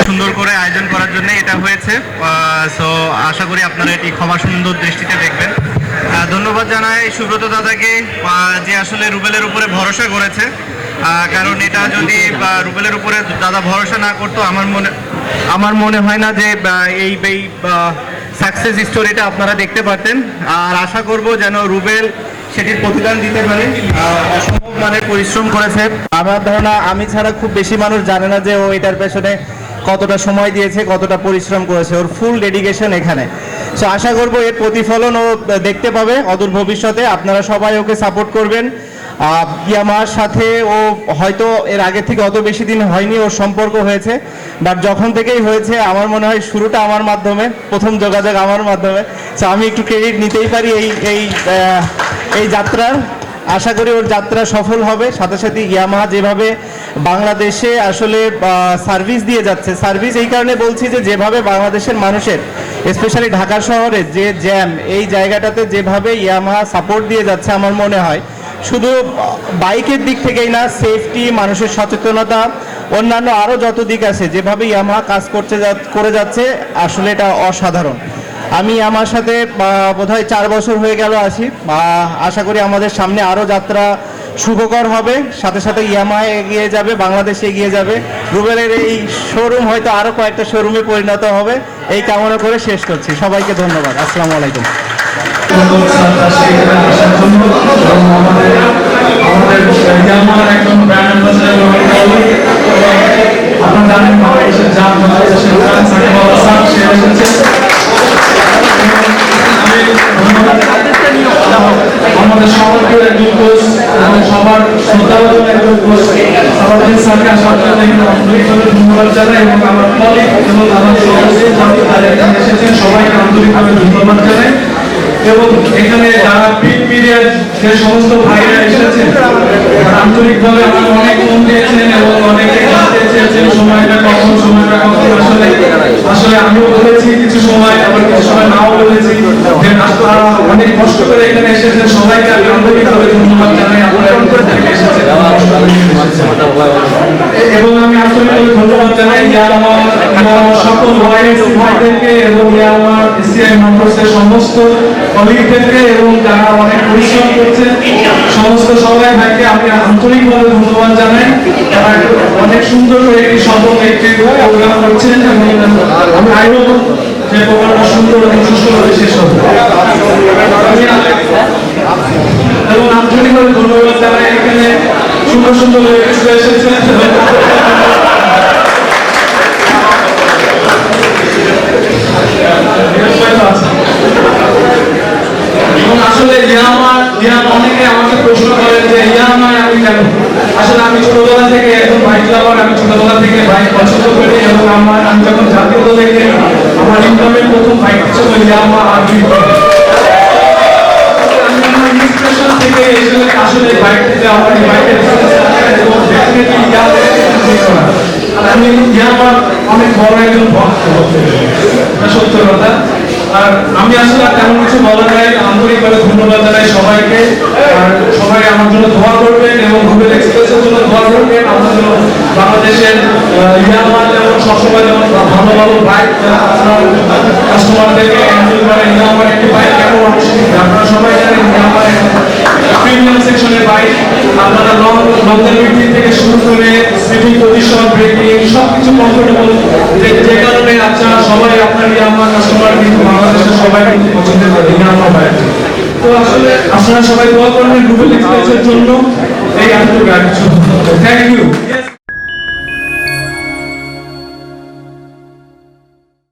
সুন্দর করে আয়োজন করার জন্য এটা হয়েছে। সো আশা করি আপনারা এটি ক্ষমা সুন্দর দৃষ্টিতে দেখবেন। ধন্যবাদ জানাই সুব্রত দাদাকে, যে আসলে রুবেলের উপরে ভরসা করেছে। কারণ এটা যদি রুবেলের উপরে দাদা ভরসা না করতো, আমার মনে হয় না যে এই সাকসেস স্টোরিটা আপনারা দেখতে পারতেন। আর আশা করব যেন রুবেল সেটির প্রতিদান দিতে পারে। অসম্ভব মানে পরিশ্রম করেছে। আমার ধারণা আমি ছাড়া খুব বেশি মানুষ জানে না যে ও এটার পেছনে কতটা সময় দিয়েছে, কতটা পরিশ্রম করেছে। ওর ফুল ডেডিকেশন এখানে। সো আশা করব এর প্রতিফলন ও দেখতে পাবে অদূর ভবিষ্যতে। আপনারা সবাই ওকে সাপোর্ট করবেন। ইয়ামার সাথে ও হয়তো এর আগে থেকে অত বেশি দিন হয়নি ওর সম্পর্ক হয়েছে, বাট যখন থেকেই হয়েছে আমার মনে হয় শুরুটা আমার মাধ্যমে, প্রথম যোগাযোগ আমার মাধ্যমে। সো আমি একটু ক্রেডিট নিতেই পারি এই যাত্রার। আশা করি ওর যাত্রা সফল হবে। সাথে সাথে ইয়ামাহা যেভাবে বাংলাদেশে আসলে সার্ভিস দিয়ে যাচ্ছে, সার্ভিস এই কারণে বলছি যে যেভাবে বাংলাদেশের মানুষের স্পেশালি ঢাকা শহরে যে জ্যাম, এই জায়গাটাতে যেভাবে ইয়ামাহা সাপোর্ট দিয়ে যাচ্ছে, আমার মনে হয় শুধু বাইকের দিক থেকেই না, সেফটি, মানুষের সচেতনতা, অন্যান্য আরও যত দিক আছে, যেভাবে ইয়ামাহা কাজ করে যাচ্ছে, আসলে এটা অসাধারণ। আমি আমার সাথে বোধহয় 4 বছর হয়ে গেল আছি। আশা করি আমাদের সামনে আরও যাত্রা সুখকর হবে। সাথে সাথে ইয়ামাহা এগিয়ে যাবে, বাংলাদেশ এগিয়ে যাবে। রুবেলের এই শোরুম হয়তো আরও কয়েকটা শোরুমে পরিণত হবে, এই কামনা করে শেষ করছি। সবাইকে ধন্যবাদ। আসসালামু আলাইকুম। আমাদের সবার একজন কোচ, সবার শ্রদ্ধাভাজন একজন কোচ সালাউদ্দিন স্যারকে আসার জন্য আন্তরিকভাবে ধন্যবাদ জানাই, এবং আমার কলিগ এবং আমার সহযোগী যারা এখানে এসেছেন সবাইকে আন্তরিকভাবে ধন্যবাদ জানাই। এবং এখানে যারা প্রিন্ট মিডিয়ার যে সমস্ত ভাইরা এসেছেন আন্তরিকভাবে আমাকে অনেক ফোন দিয়েছেন এবং অনেকে জানতে চেয়েছেন সময়টা কখন আসলে আমিও বলেছি কিছু সময়, আবার কিছু সময় নাও বলেছি। যে আপনারা অনেক কষ্ট করে এখানে এসেছেন, সবাইকে আমি আন্তরিকভাবে ধন্যবাদ জানাই। আপনারা এসেছেন এবং আমি আন্তরিকভাবে ধন্যবাদ জানাই আমার সকল ভাইদেরকে এবং আমার এসিআই মোটরসের সমস্ত কলিগদেরকে এবং যারা অনেক পরিশ্রম করছেন সমস্ত সবাই ভাইকে আমি আন্তরিকভাবে ধন্যবাদ জানাই। তারা অনেক সুন্দর করে একটি সফল একটি প্রোগ্রাম করছেন এবং আমি আইব যে প্রোগ্রামটা সুন্দর এবং সুষ্ঠুভাবে শেষ হবে। এবং আন্তরিকভাবে ধন্যবাদ জানাই এখানে সুন্দর সুন্দর এসেছেন। এবং আসলে অনেকে আমাকে প্রশ্ন করেন যে ইয়ামায় আমি কেন, আসলে আমি ছোটবেলা থেকে একজন বাইক লাভার, আমি ছোটবেলা থেকে বাইক পছন্দ করি এবং আমি যখন জাতীয় দলে খেলি আমার ইনকামের প্রথম বাইক ছিল ইয়ামা আরবি। আমি আমার ইন্সপিরেশন থেকে আসলে বাইকটিতে আমার বাইকের এবং আমি ইয়ামার অনেক বড় একজন ভক্ত, সত্য কথা। আর আমি আসলে তেমন কিছু বলার নাই, আন্তরিকভাবে ধন্যবাদ জানাই সবাইকে। আর সবাই আমার জন্য দোয়া করবেন এবং রুবেল এক্সপ্রেসের জন্য দোয়া করবেন। আমার জন্য বাংলাদেশের ইয়ামাহা যেমন সবসময় যেমন ভালো ভালো বাইক আপনার কাস্টমারদেরকে এনজয় করে, ইয়ামাহার একটি বাইক কেমন আপনারা সবাই জানেন ইয়ামাহার প্রিমিয়াম সেকশনের বাইক। আপনারা লংজিভিটি থেকে শুরু করে সিটিং পজিশন, ব্রেকিং সবকিছু কমফোর্টেবল, যে কারণে আপনারা সবাই আপনার ইয়ামাহা কাস্টমার কিন্তু বাংলাদেশের সবাই কিন্তু পছন্দ করে ইয়ামাহা বাইক। তো আসলে আপনারা সবাই দোয়া করবেন রুবেল এক্সপ্রেসের জন্য। এই এতটুকু। Thank you.